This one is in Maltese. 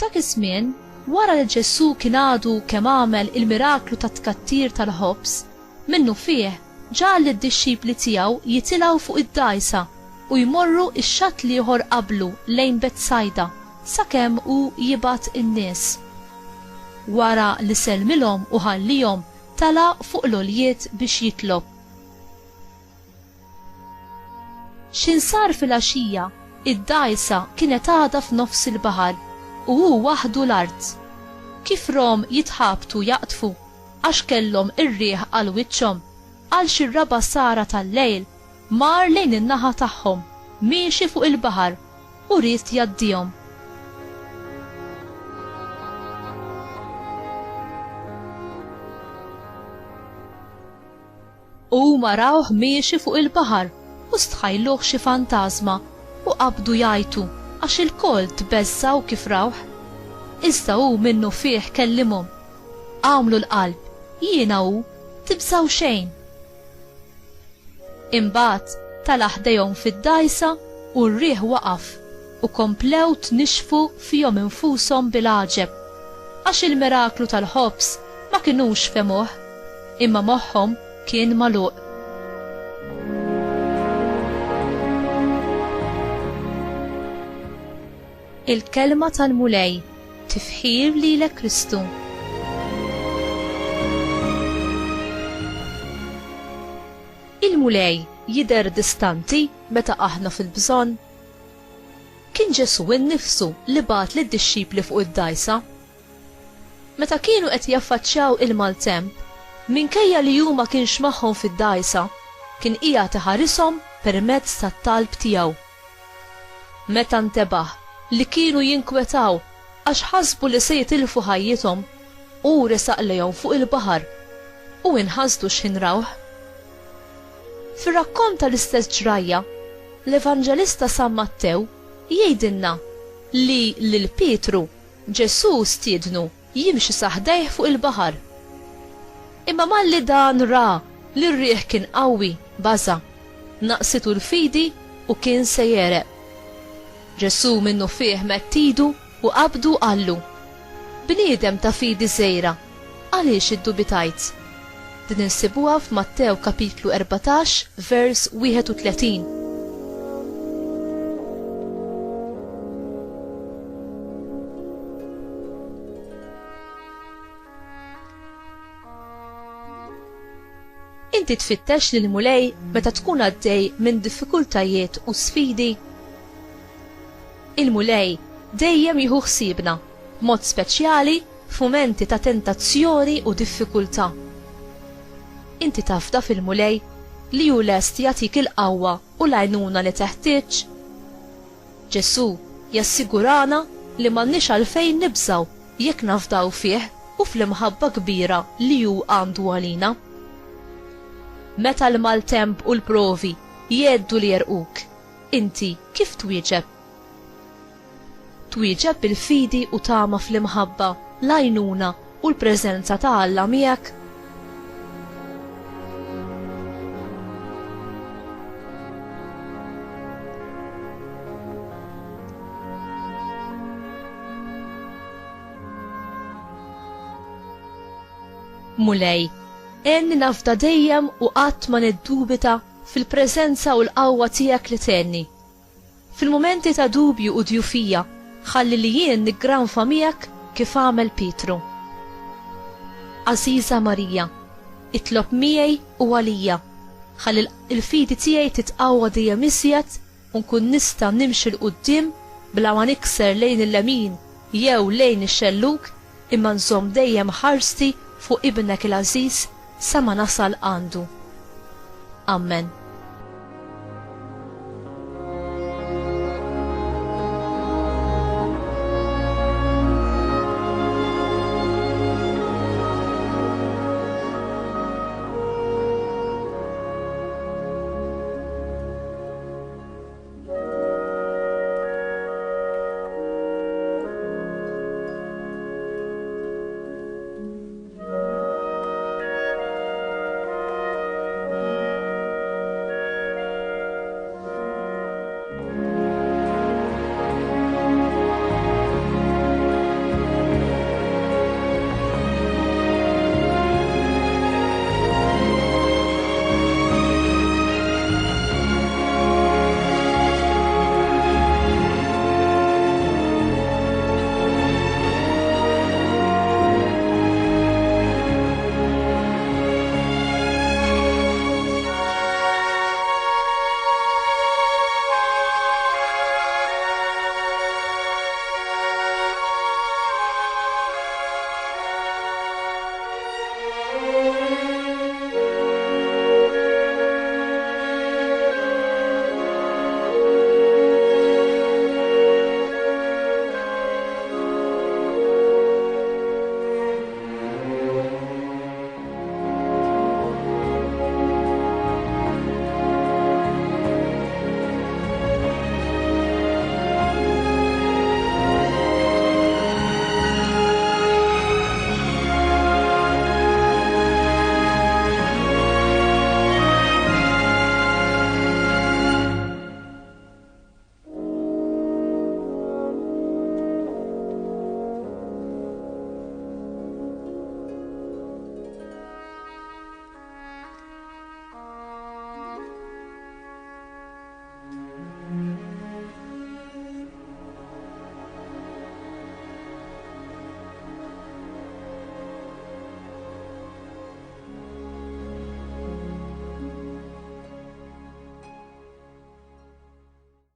F'dak iż-żmien, wara li Ġesu kien għadu kemm għamel il-miraklu ta' tkattir tal-ħobs, minnu fih ġal lid-dixxipli tiegħu jitilgħu fuq id-dgħajsa u jmorru x-xatt ieħor qablu lejn Betsajda sakemm hu jibgħat in-nies. Wara li sellmilhom u ħallihom tala fuq l-għoljiet biex jitlob. X'insar fil-għaxija, id-dgħajsa kienet għadha f'nofs il-baħar u hu waħdu l-art. Kif rom jitħabtu jaqtfu għax kellhom ir-riħ għal wiċċhom, għal xi raba' sara tal-lejl mar lejn in-naħa tagħhom miexi fuq il-baħar u ried jgħaddihom. U marawh miexi fuq il-baħar u stħajluh xi fantażma u qabdu jgħidu għax il-koll tbeżżaw kif rawh. Iżda hu minnu fih kellimhom. Għamlu l-qalb, jiena hu, tibżaw xejn. Imbagħad tala' ħdejhom fid-dgħajsa u r-riħ waqaf u komplew tnixfu fihom infushom bil-għaġeb għax il-miraklu tal-ħobs ma kinux femuh imma moħħhom kien magħluq. Il-kelma tal-mulej tifħir lilek Kristu. Il-mulej jidher distanti meta aħna fil-bżonn. Kien Ġesu innifsu li bagħat lid-dixxipli fuq id-dgħajsa. Meta kienu qed jaffaċċjaw il-maltemp, minkejja li hu ma kienx magħhom fid-dgħajsa, kien qiegħed iħarishom permezz tat-talb tiegħu. Meta ntebaħ li kienu jinkwetaw għax ħasbu li se jitilfu ħajjithom u resaq lejhom fuq il-baħar u inħasdu x'inrawh. Fir-rakkont tal-istess ġrajja, l-Evanġelista San Mattew jgħidilna li lil Pietru Ġesu stiednu jimxi saħdejh fuq il-baħar. Imma malli dan ra li r-riħ kien qawwi baża, naqsitu l-fidi u kien se jereq. Ġesu minnu fih mettidu u qabdu qallu: Bniedem ta' fidi żgħira, għaliex iddubitajt? Din insibuha f'Mattew kapitlu 14 vers 31. Inti tfittex lil mulej meta tkun għaddej minn diffikultajiet u sfidi. Il-mulej dejjem jieħu ħsiebna, mod speċjali f'mumenti ta' tentazzjoni u diffikultà. Inti tafda fil-mulej li hu lest jagħtik il-qawwa u l-għajnuna li teħtieġ. Ġesu jassigurana li m'għandniex għalfejn nibżgħu jekk nafdaw fih u fl-imħabba kbira li hu għandu għalina. Meta l-maltemp u l-provi jgħeddu li jerquk, inti kif twieġeb? Twieġeb bil-fidi u tama fl-imħabba, l-għajnuna u l-preżenza ta' Alla miegħek? Mulej, enni nafda dejjem u qatt ma niddubita fil-preżenza u l-qawwa tiegħek li tenni. Fil-momenti ta' dubju u djufija, ħalli li jien niggranfa miegħek kif għamel Pietru. Għażiża Marija, itlob miegħi u għalija, ħalli l-fidi tiegħi titqawwa dejjem iżjed u nkun nista' nimxi l quddiem bla ma nikser lejn il-lemin jew lejn ix-xelluk, imma nżomm dejjem ħarsti fuq ibnek il-għażiż sa ma nasal għandu. Amen.